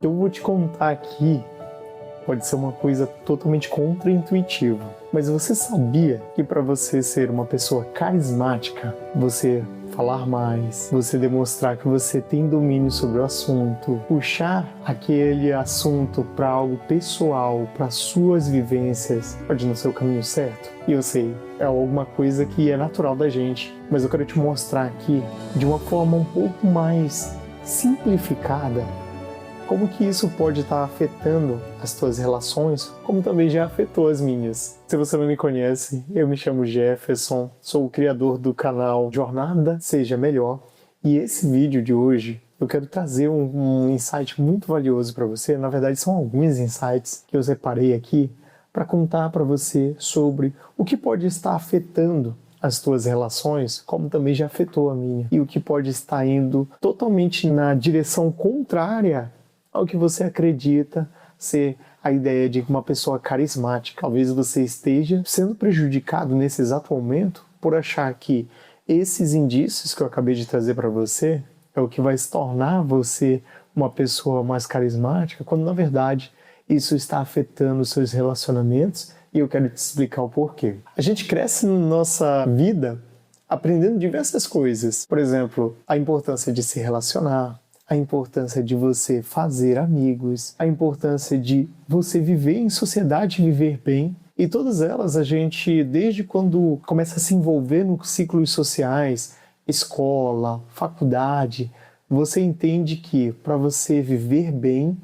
Eu vou te contar aqui, pode ser uma coisa totalmente contraintuitiva, mas você sabia que para você ser uma pessoa carismática, você falar mais, você demonstrar que você tem domínio sobre o assunto, puxar aquele assunto para algo pessoal, para suas vivências, pode não ser o caminho certo? E eu sei, é alguma coisa que é natural da gente, mas eu quero te mostrar aqui de uma forma um pouco mais simplificada como que isso pode estar afetando as tuas relações, como também já afetou as minhas. Se você não me conhece, eu me chamo Jefferson, sou o criador do canal Jornada Seja Melhor, e esse vídeo de hoje eu quero trazer um insight muito valioso para você. Na verdade, são alguns insights que eu separei aqui para contar para você sobre o que pode estar afetando as tuas relações, como também já afetou a minha, e o que pode estar indo totalmente na direção contrária ao que você acredita ser a ideia de uma pessoa carismática. Talvez você esteja sendo prejudicado nesse exato momento por achar que esses indícios que eu acabei de trazer para você é o que vai se tornar você uma pessoa mais carismática, quando na verdade isso está afetando os seus relacionamentos, e eu quero te explicar o porquê. A gente cresce na nossa vida aprendendo diversas coisas. Por exemplo, a importância de se relacionar, a importância de você fazer amigos, a importância de você viver em sociedade, viver bem. E todas elas a gente, desde quando começa a se envolver nos ciclos sociais, escola, faculdade, você entende que para você viver bem,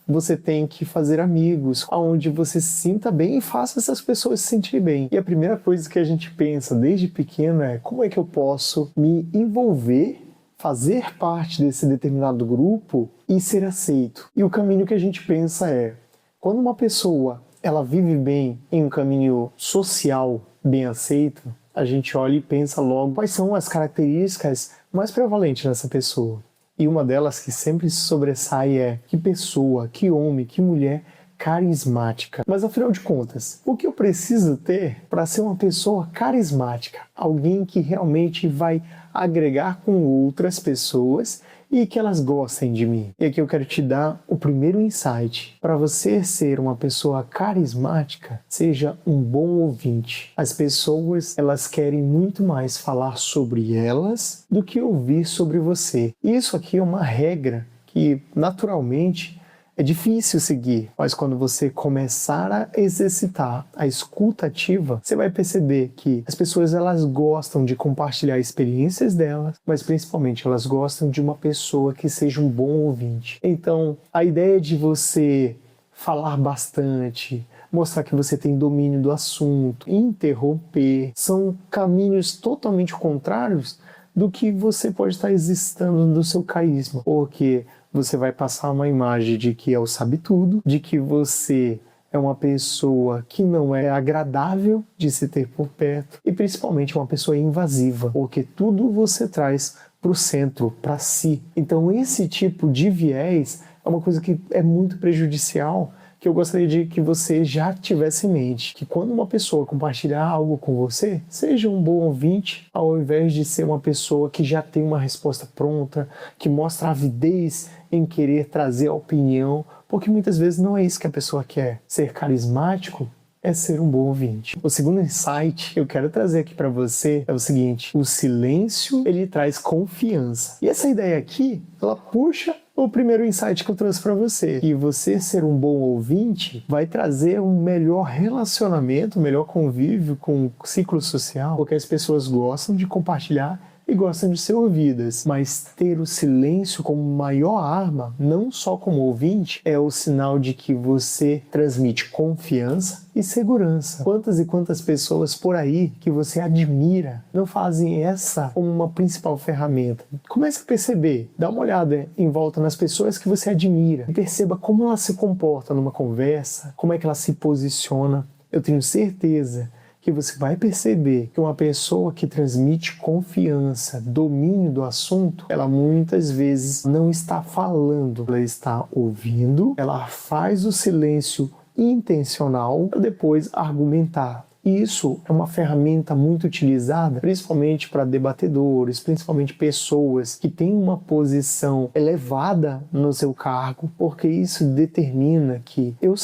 você tem que fazer amigos, onde você se sinta bem e faça essas pessoas se sentirem bem. E a primeira coisa que a gente pensa desde pequeno é: como é que eu posso me envolver, fazer parte desse determinado grupo e ser aceito? E o caminho que a gente pensa é, quando uma pessoa ela vive bem em um caminho social bem aceito, a gente olha e pensa logo quais são as características mais prevalentes nessa pessoa. E uma delas que sempre se sobressai é: que pessoa, que homem, que mulher carismática. Mas afinal de contas, o que eu preciso ter para ser uma pessoa carismática? Alguém que realmente vai agregar com outras pessoas e que elas gostem de mim. E aqui eu quero te dar o primeiro insight. Para você ser uma pessoa carismática, seja um bom ouvinte. As pessoas, elas querem muito mais falar sobre elas do que ouvir sobre você. Isso aqui é uma regra que, naturalmente, é difícil seguir, mas quando você começar a exercitar a escuta ativa, você vai perceber que as pessoas elas gostam de compartilhar experiências delas, mas principalmente elas gostam de uma pessoa que seja um bom ouvinte. Então, a ideia de você falar bastante, mostrar que você tem domínio do assunto, interromper, são caminhos totalmente contrários do que você pode estar exercitando do seu carisma, porque você vai passar uma imagem de que é o sabe-tudo, de que você é uma pessoa que não é agradável de se ter por perto e principalmente uma pessoa invasiva, porque tudo você traz para o centro, para si. Então esse tipo de viés é uma coisa que é muito prejudicial, que eu gostaria de que você já tivesse em mente, que quando uma pessoa compartilhar algo com você, seja um bom ouvinte, ao invés de ser uma pessoa que já tem uma resposta pronta, que mostra avidez em querer trazer a opinião, porque muitas vezes não é isso que a pessoa quer. Ser carismático é ser um bom ouvinte. O segundo insight que eu quero trazer aqui para você é o seguinte: o silêncio, ele traz confiança. E essa ideia aqui, ela puxa o primeiro insight que eu trouxe para você. E você ser um bom ouvinte vai trazer um melhor relacionamento, um melhor convívio com o ciclo social, porque as pessoas gostam de compartilhar e gostam de ser ouvidas. Mas ter o silêncio como maior arma, não só como ouvinte, é o sinal de que você transmite confiança e segurança. Quantas e quantas pessoas por aí que você admira não fazem essa como uma principal ferramenta? Comece a perceber, dá uma olhada em volta nas pessoas que você admira e perceba como ela se comporta numa conversa, como é que ela se posiciona. Eu tenho certeza que você vai perceber que uma pessoa que transmite confiança, domínio do assunto, ela muitas vezes não está falando, ela está ouvindo, ela faz o silêncio intencional para depois argumentar. E isso é uma ferramenta muito utilizada, principalmente para debatedores, principalmente pessoas que têm uma posição elevada no seu cargo, porque isso determina que eu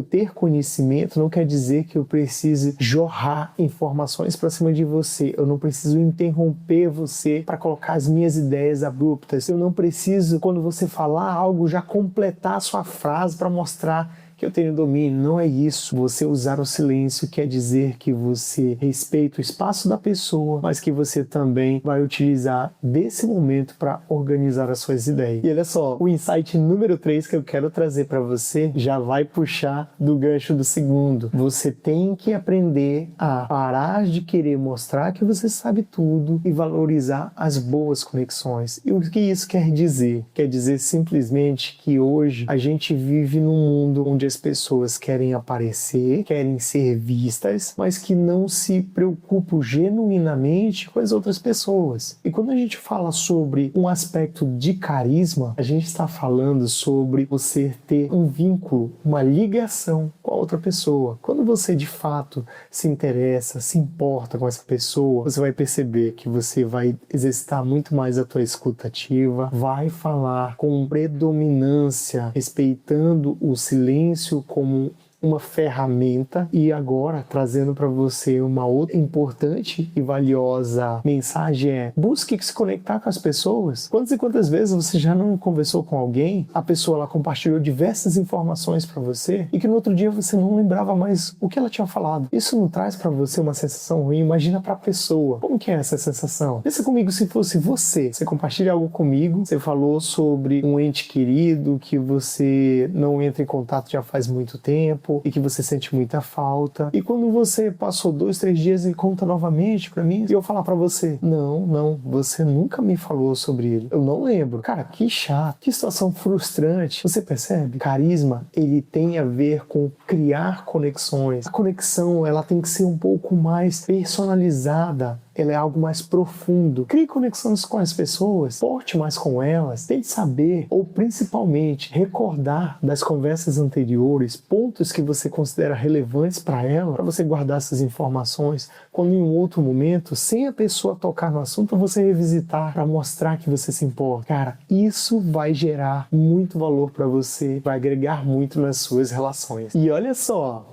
ter conhecimento não quer dizer que eu precise jorrar informações para cima de você. Eu não preciso interromper você para colocar as minhas ideias abruptas. Eu não preciso, quando você falar algo, já completar a sua frase para mostrar que eu tenho domínio. Não é isso. Você usar o silêncio quer dizer que você respeita o espaço da pessoa, mas que você também vai utilizar desse momento para organizar as suas ideias. E olha só, o insight número 3 que eu quero trazer para você já vai puxar do gancho do segundo. Você tem que aprender a parar de querer mostrar que você sabe tudo e valorizar as boas conexões. E o que isso quer dizer? Quer dizer simplesmente que hoje a gente vive num mundo onde as pessoas querem aparecer, querem ser vistas, mas que não se preocupam genuinamente com as outras pessoas. E quando a gente fala sobre um aspecto de carisma, a gente está falando sobre você ter um vínculo, uma ligação com a outra pessoa. Quando você de fato se interessa, se importa com essa pessoa, você vai perceber que você vai exercitar muito mais a tua escuta ativa, vai falar com predominância, respeitando o silêncio como uma ferramenta. E agora, trazendo para você uma outra importante e valiosa mensagem busque se conectar com as pessoas. Quantas e quantas vezes você já não conversou com alguém, a pessoa ela compartilhou diversas informações para você e que no outro dia você não lembrava mais o que ela tinha falado. Isso não traz para você uma sensação ruim? Imagina para a pessoa. Como que é essa sensação? Pensa comigo se fosse você compartilha algo comigo, você falou sobre um ente querido que você não entra em contato já faz muito tempo e que você sente muita falta. E quando você passou 2, 3 dias e conta novamente pra mim, e eu falar pra você, não, você nunca me falou sobre ele. Eu não lembro. Cara, que chato, que situação frustrante. Você percebe? Carisma, ele tem a ver com criar conexões. A conexão, ela tem que ser um pouco mais personalizada. Ela é algo mais profundo. Crie conexões com as pessoas, porte mais com elas, tente saber, ou principalmente recordar das conversas anteriores, pontos que você considera relevantes para ela, para você guardar essas informações, quando em um outro momento, sem a pessoa tocar no assunto, você revisitar para mostrar que você se importa. Cara, isso vai gerar muito valor para você, vai agregar muito nas suas relações. E olha só,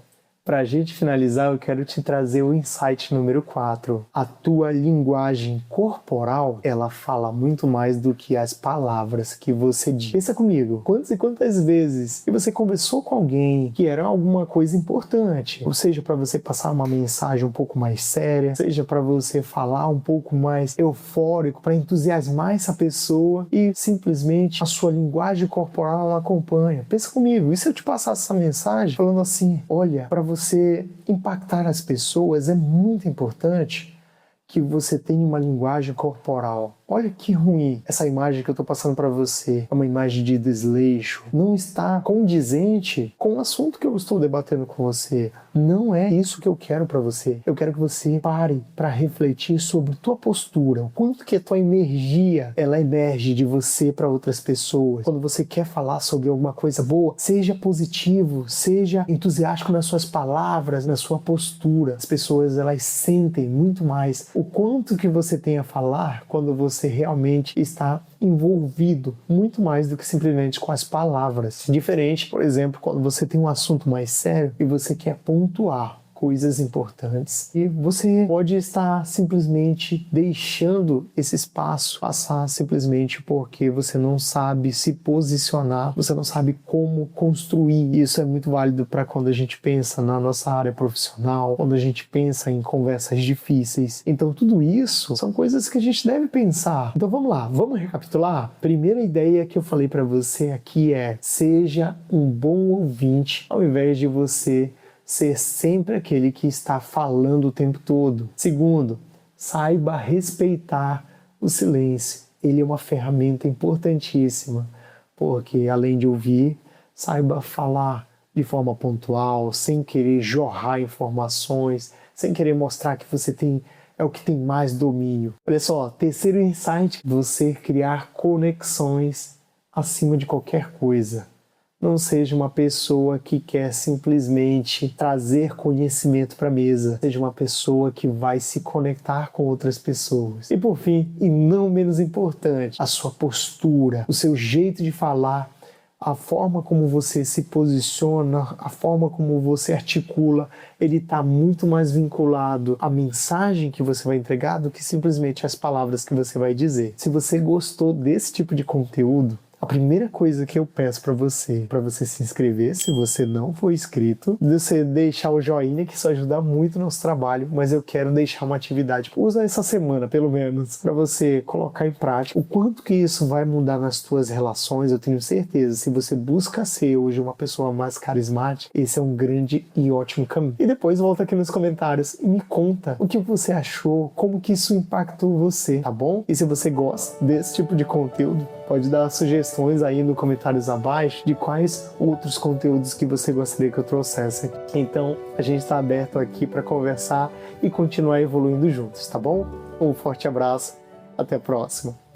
para a gente finalizar, eu quero te trazer o insight número 4. A tua linguagem corporal, ela fala muito mais do que as palavras que você diz. Pensa comigo, quantas e quantas vezes que você conversou com alguém que era alguma coisa importante, ou seja, para você passar uma mensagem um pouco mais séria, seja para você falar um pouco mais eufórico, para entusiasmar essa pessoa e simplesmente a sua linguagem corporal ela acompanha. Pensa comigo, e se eu te passasse essa mensagem falando assim, olha, para você impactar as pessoas é muito importante que você tenha uma linguagem corporal. Olha que ruim essa imagem que eu estou passando para você. É uma imagem de desleixo. Não está condizente com o assunto que eu estou debatendo com você. Não é isso que eu quero para você. Eu quero que você pare para refletir sobre tua postura. O quanto que a tua energia, ela emerge de você para outras pessoas. Quando você quer falar sobre alguma coisa boa, seja positivo, seja entusiástico nas suas palavras, na sua postura. As pessoas, elas sentem muito mais o quanto que você tem a falar quando você realmente está envolvido muito mais do que simplesmente com as palavras. Diferente, por exemplo, quando você tem um assunto mais sério e você quer pontuar coisas importantes e você pode estar simplesmente deixando esse espaço passar simplesmente porque você não sabe se posicionar, você não sabe como construir. Isso é muito válido para quando a gente pensa na nossa área profissional, quando a gente pensa em conversas difíceis. Então tudo isso são coisas que a gente deve pensar. Então vamos lá, vamos recapitular? Primeira ideia que eu falei para você aqui é: seja um bom ouvinte ao invés de você ser sempre aquele que está falando o tempo todo. Segundo, saiba respeitar o silêncio. Ele é uma ferramenta importantíssima, porque além de ouvir, saiba falar de forma pontual, sem querer jorrar informações, sem querer mostrar que você é o que tem mais domínio. Olha só, terceiro insight, você criar conexões acima de qualquer coisa. Não seja uma pessoa que quer simplesmente trazer conhecimento para a mesa. Seja uma pessoa que vai se conectar com outras pessoas. E por fim, e não menos importante, a sua postura, o seu jeito de falar, a forma como você se posiciona, a forma como você articula, ele está muito mais vinculado à mensagem que você vai entregar do que simplesmente às palavras que você vai dizer. Se você gostou desse tipo de conteúdo, a primeira coisa que eu peço para você se inscrever, se você não for inscrito, você deixar o joinha, que isso ajuda muito no nosso trabalho, mas eu quero deixar uma atividade, usa essa semana pelo menos, para você colocar em prática o quanto que isso vai mudar nas tuas relações. Eu tenho certeza, se você busca ser hoje uma pessoa mais carismática, esse é um grande e ótimo caminho. E depois volta aqui nos comentários e me conta o que você achou, como que isso impactou você, tá bom? E se você gosta desse tipo de conteúdo, pode dar sugestões aí nos comentários abaixo de quais outros conteúdos que você gostaria que eu trouxesse. Então, a gente está aberto aqui para conversar e continuar evoluindo juntos, tá bom? Um forte abraço, até a próxima.